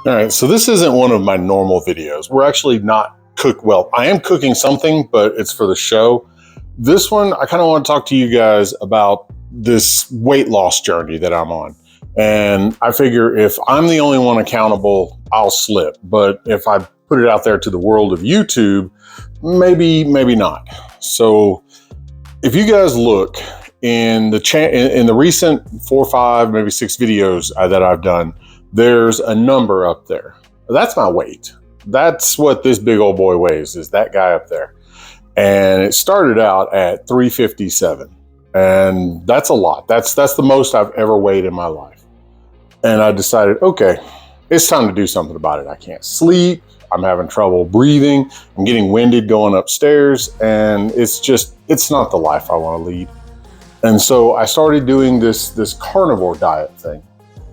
All right, so this isn't one of my normal videos. We're actually not well, I am cooking something, but it's for the show. This one, I kind of want to talk to you guys about this weight loss journey that I'm on. And I figure if I'm the only one accountable, I'll slip. But if I put it out there to the world of YouTube, maybe not. So if you guys look in the recent 4, 5, maybe 6 videos that I've done, there's a number up there. That's my weight. That's what this big old boy weighs, is that guy up there. And it started out at 357. And that's a lot. That's the most I've ever weighed in my life. And I decided, okay, it's time to do something about it. I can't sleep. I'm having trouble breathing. I'm getting winded going upstairs. And it's not the life I want to lead. And so I started doing this carnivore diet thing.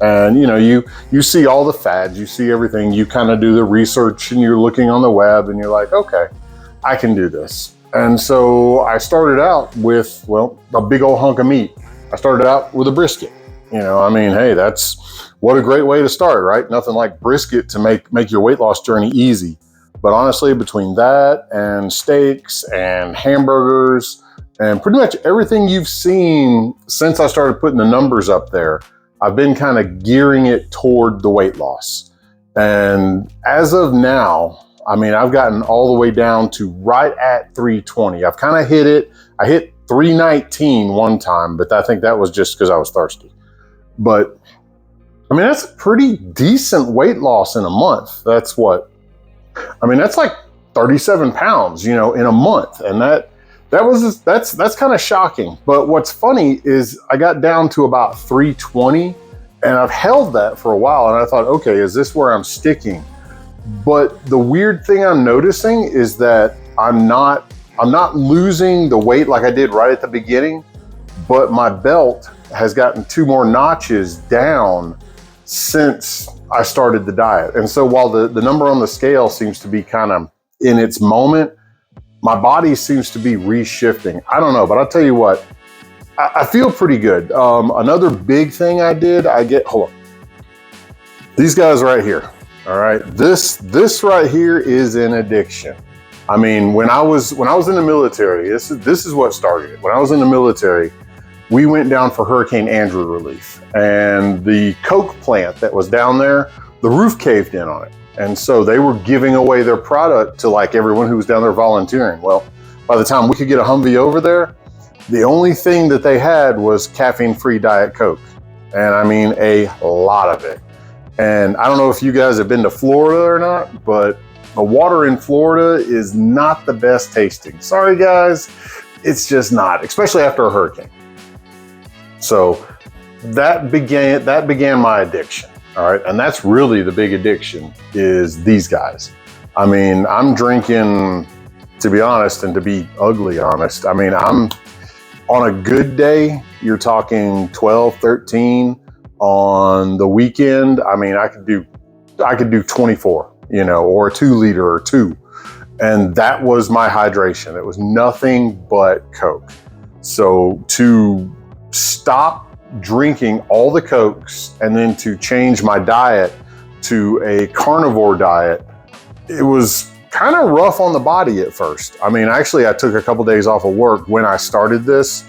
And you see all the fads, you see everything, you kind of do the research and you're looking on the web and you're like, okay, I can do this. And so I started out with, well, a big old hunk of meat. I started out with a brisket. Hey, that's what a great way to start, right? Nothing like brisket to make your weight loss journey easy. But honestly, between that and steaks and hamburgers and pretty much everything you've seen since I started putting the numbers up there, I've been kind of gearing it toward the weight loss. And as of now, I've gotten all the way down to right at 320. I've kind of hit it. I hit 319 one time, but I think that was just because I was thirsty. But that's a pretty decent weight loss in a month. That's that's like 37 pounds, in a month. And that's kind of shocking. But what's funny is I got down to about 320 and I've held that for a while. And I thought, okay, is this where I'm sticking? But the weird thing I'm noticing is that I'm not losing the weight like I did right at the beginning, but my belt has gotten 2 more notches down since I started the diet. And so while the number on the scale seems to be kind of in its moment, my body seems to be reshifting. I don't know, but I'll tell you what, I feel pretty good. Another big thing I did, hold on. These guys right here, all right? This right here is an addiction. When I was in the military, this is what started it. When I was in the military, we went down for Hurricane Andrew relief, and the Coke plant that was down there, the roof caved in on it. And so they were giving away their product to like everyone who was down there volunteering. Well, by the time we could get a Humvee over there, the only thing that they had was caffeine-free Diet Coke. And a lot of it. And I don't know if you guys have been to Florida or not, but the water in Florida is not the best tasting. Sorry guys, it's just not, especially after a hurricane. So that began my addiction. All right. And that's really the big addiction, is these guys. I'm drinking, to be honest, and to be ugly honest, I'm on a good day, you're talking 12, 13. On the weekend, I could do 24, or a 2 liter or 2. And that was my hydration. It was nothing but Coke. So to stop drinking all the Cokes and then to change my diet to a carnivore diet, it was kind of rough on the body at first. Actually, I took a couple days off of work when I started this,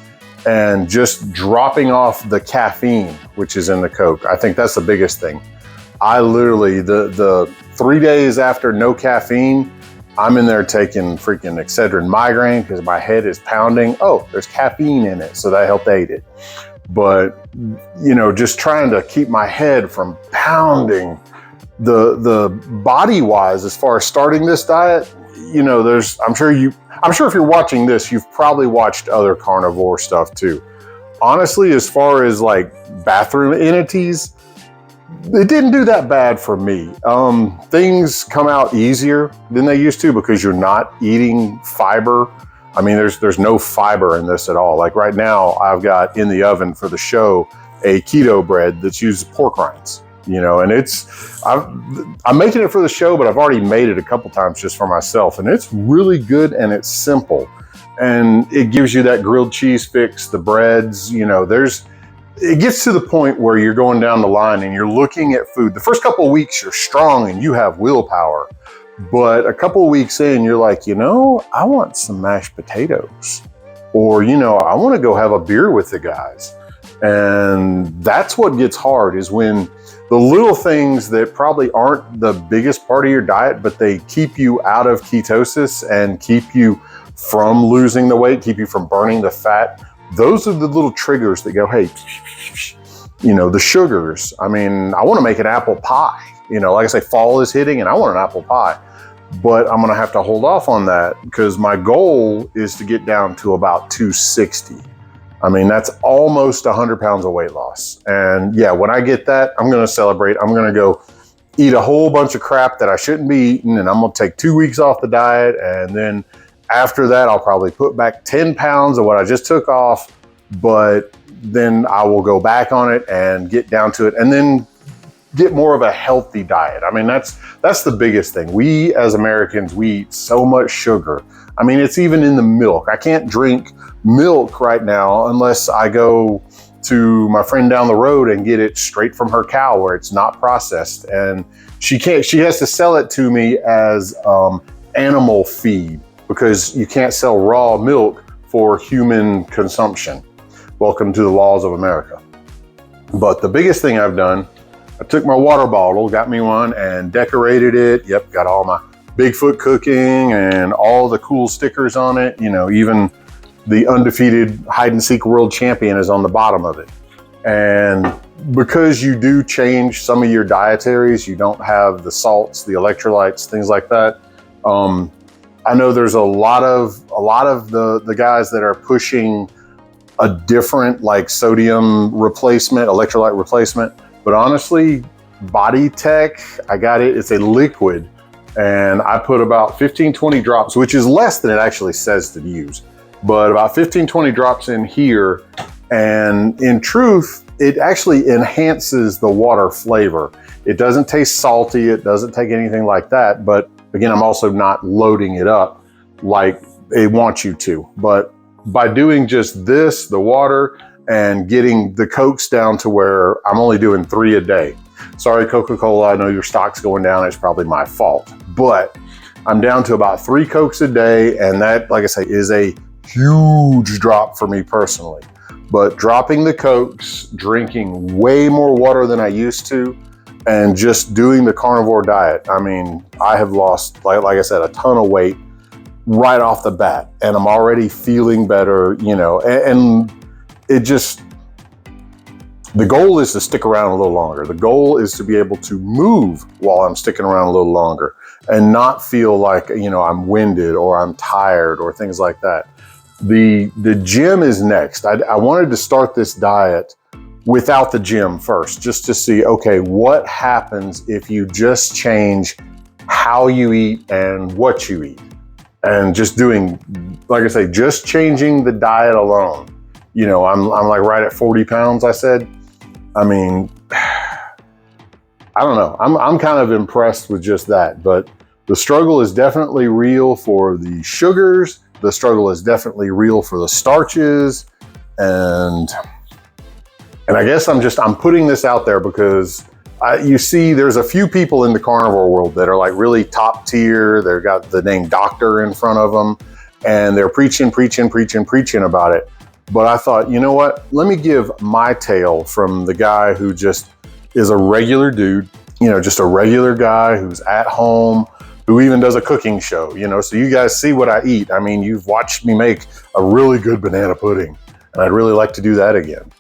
and just dropping off the caffeine, which is in the Coke. I think that's the biggest thing. I literally, the 3 days after no caffeine, I'm in there taking freaking Excedrin migraine because my head is pounding. Oh, there's caffeine in it, so that helped aid it. But, just trying to keep my head from pounding. The body-wise, as far as starting this diet, I'm sure if you're watching this, you've probably watched other carnivore stuff too. Honestly, as far as like bathroom entities, it didn't do that bad for me. Things come out easier than they used to because you're not eating fiber. There's no fiber in this at all. Like right now, I've got in the oven for the show a keto bread that's used pork rinds. And I'm making it for the show, but I've already made it a couple times just for myself. And it's really good and it's simple. And it gives you that grilled cheese fix, the breads, it gets to the point where you're going down the line and you're looking at food. The first couple of weeks, you're strong and you have willpower. But a couple of weeks in, you're like, I want some mashed potatoes. Or, I want to go have a beer with the guys. And that's what gets hard, is when the little things that probably aren't the biggest part of your diet, but they keep you out of ketosis and keep you from losing the weight, keep you from burning the fat. Those are the little triggers that go, hey, the sugars. I mean, I want to make an apple pie. Like I say, fall is hitting and I want an apple pie. But I'm going to have to hold off on that because my goal is to get down to about 260. I mean, that's almost 100 pounds of weight loss. And yeah, when I get that, I'm going to celebrate. I'm going to go eat a whole bunch of crap that I shouldn't be eating. And I'm going to take 2 weeks off the diet. And then after that, I'll probably put back 10 pounds of what I just took off. But then I will go back on it and get down to it. And then get more of a healthy diet. I mean, that's the biggest thing. We as Americans, we eat so much sugar. I mean, it's even in the milk. I can't drink milk right now unless I go to my friend down the road and get it straight from her cow where it's not processed. And she has to sell it to me as animal feed because you can't sell raw milk for human consumption. Welcome to the laws of America. But the biggest thing I've done, I took my water bottle, got me one, and decorated it. Yep, got all my Bigfoot cooking and all the cool stickers on it. Even the undefeated hide and seek world champion is on the bottom of it. And because you do change some of your dietaries, you don't have the salts, the electrolytes, things like that. I know there's a lot of the guys that are pushing a different like sodium replacement, electrolyte replacement. But honestly, Body Tech, I got it. It's a liquid. And I put about 15, 20 drops, which is less than it actually says to use. But about 15, 20 drops in here. And in truth, it actually enhances the water flavor. It doesn't taste salty. It doesn't take anything like that. But again, I'm also not loading it up like they want you to. But by doing just this, the water, and getting the Cokes down to where I'm only doing 3 a day. Sorry, Coca-Cola, I know your stock's going down. It's probably my fault. But I'm down to about 3 Cokes a day. And that, like I say, is a huge drop for me personally. But dropping the Cokes, drinking way more water than I used to, and just doing the carnivore diet. I mean, I have lost, like I said, a ton of weight right off the bat. And I'm already feeling better, and it just, the goal is to stick around a little longer. The goal is to be able to move while I'm sticking around a little longer and not feel like, I'm winded or I'm tired or things like that. The gym is next. I wanted to start this diet without the gym first, just to see, okay, what happens if you just change how you eat and what you eat. And just doing, like I say, just changing the diet alone. I'm like right at 40 pounds, I said. I mean, I don't know. I'm kind of impressed with just that. But the struggle is definitely real for the sugars. The struggle is definitely real for the starches. And I guess I'm putting this out there because you see there's a few people in the carnivore world that are like really top tier. They've got the name doctor in front of them and they're preaching about it. But I thought, you know what? Let me give my tale from the guy who just is a regular dude, just a regular guy who's at home, who even does a cooking show, so you guys see what I eat. I mean, you've watched me make a really good banana pudding and I'd really like to do that again,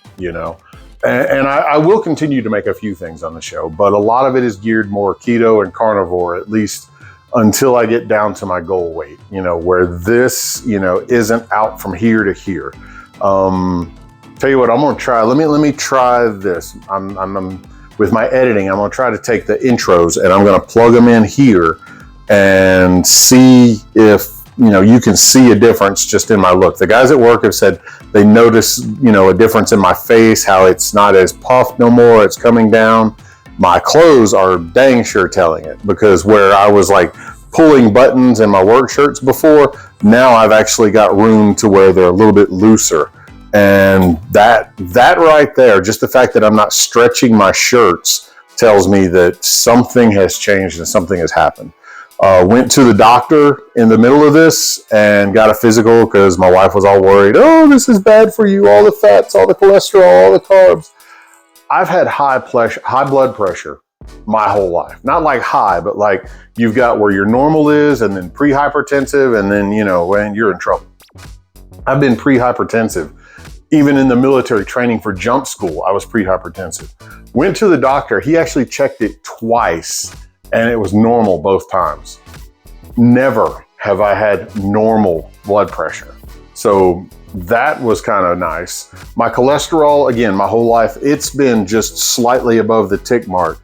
And I will continue to make a few things on the show, but a lot of it is geared more keto and carnivore, at least until I get down to my goal weight, where this, isn't out from here to here. Tell you what, I'm gonna try. Let me try this. I'm with my editing. I'm gonna try to take the intros and I'm gonna plug them in here and see if you can see a difference just in my look. The guys at work have said they notice a difference in my face, how it's not as puffed no more. It's coming down. My clothes are dang sure telling it, because where I was like pulling buttons in my work shirts before, now I've actually got room to where they're a little bit looser. And that right there, just the fact that I'm not stretching my shirts tells me that something has changed and something has happened. Went to the doctor in the middle of this and got a physical because my wife was all worried. Oh, this is bad for you. All the fats, all the cholesterol, all the carbs. I've had high blood pressure my whole life. Not like high, but like you've got where your normal is and then pre-hypertensive and then, when you're in trouble. I've been pre-hypertensive. Even in the military training for jump school, I was pre-hypertensive. Went to the doctor. He actually checked it twice and it was normal both times. Never have I had normal blood pressure. So that was kind of nice. My cholesterol, again, my whole life, it's been just slightly above the tick mark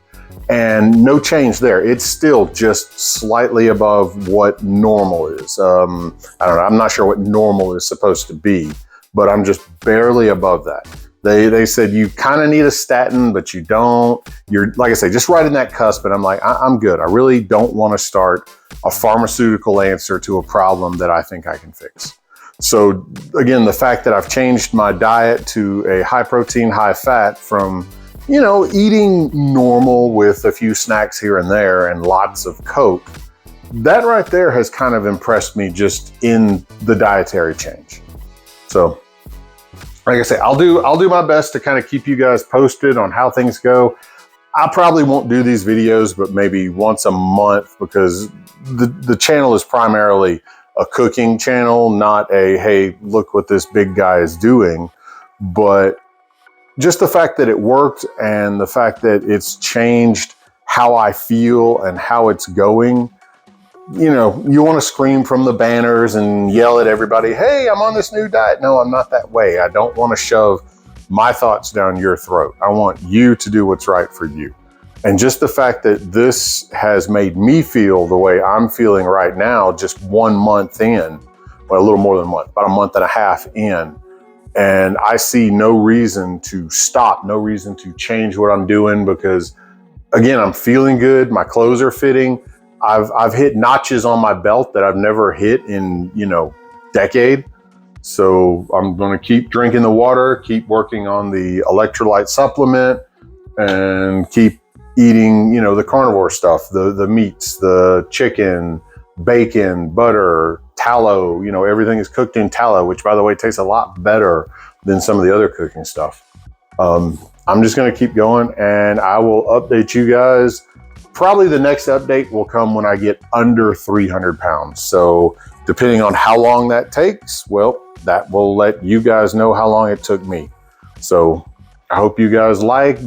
and no change there. It's still just slightly above what normal is. I don't know. I'm not sure what normal is supposed to be, but I'm just barely above that. They said you kind of need a statin, but you don't. You're, like I say, just right in that cusp. And I'm like, I'm good. I really don't want to start a pharmaceutical answer to a problem that I think I can fix. So again, the fact that I've changed my diet to a high protein, high fat from, eating normal with a few snacks here and there and lots of Coke, that right there has kind of impressed me just in the dietary change. So like I say, I'll do my best to kind of keep you guys posted on how things go. I probably won't do these videos, but maybe once a month because the channel is primarily a cooking channel, not a, hey, look what this big guy is doing. But just the fact that it worked and the fact that it's changed how I feel and how it's going, you want to scream from the banners and yell at everybody, hey, I'm on this new diet. No, I'm not that way. I don't want to shove my thoughts down your throat. I want you to do what's right for you. And just the fact that this has made me feel the way I'm feeling right now, just 1 month in, well, a little more than a month, about a month and a half in, and I see no reason to stop, no reason to change what I'm doing because, again, I'm feeling good. My clothes are fitting. I've hit notches on my belt that I've never hit in, decade. So I'm going to keep drinking the water, keep working on the electrolyte supplement, and keep eating, the carnivore stuff, the meats, the chicken, bacon, butter, tallow, everything is cooked in tallow, which by the way, tastes a lot better than some of the other cooking stuff. I'm just going to keep going and I will update you guys. Probably the next update will come when I get under 300 pounds. So depending on how long that takes, well, that will let you guys know how long it took me. So I hope you guys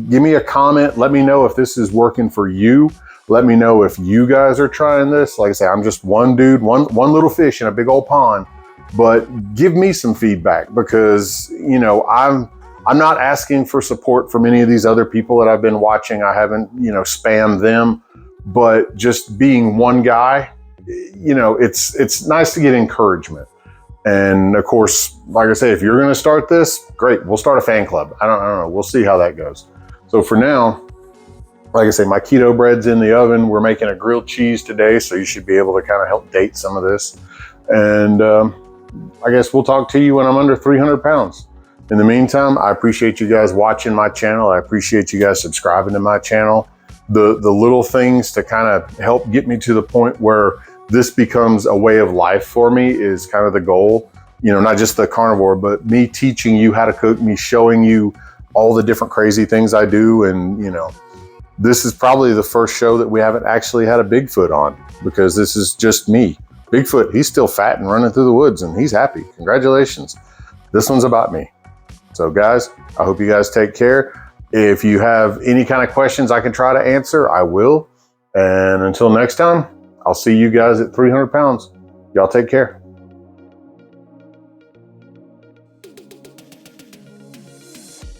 give me a comment. Let me know if this is working for you. Let me know if you guys are trying this. Like I say, I'm just one dude, one little fish in a big old pond, but give me some feedback because, I'm not asking for support from any of these other people that I've been watching. I haven't, spammed them, but just being one guy, it's nice to get encouragement. And of course, like I say, if you're going to start this, great. We'll start a fan club. I don't know. We'll see how that goes. So for now, like I say, my keto bread's in the oven. We're making a grilled cheese today, so you should be able to kind of help date some of this. And I guess we'll talk to you when I'm under 300 pounds. In the meantime, I appreciate you guys watching my channel. I appreciate you guys subscribing to my channel. The little things to kind of help get me to the point where this becomes a way of life for me is kind of the goal. Not just the carnivore, but me teaching you how to cook, me showing you all the different crazy things I do. And, this is probably the first show that we haven't actually had a Bigfoot on because this is just me. Bigfoot, he's still fat and running through the woods and he's happy. Congratulations. This one's about me. So guys, I hope you guys take care. If you have any kind of questions I can try to answer, I will. And until next time, I'll see you guys at 300 pounds. Y'all take care.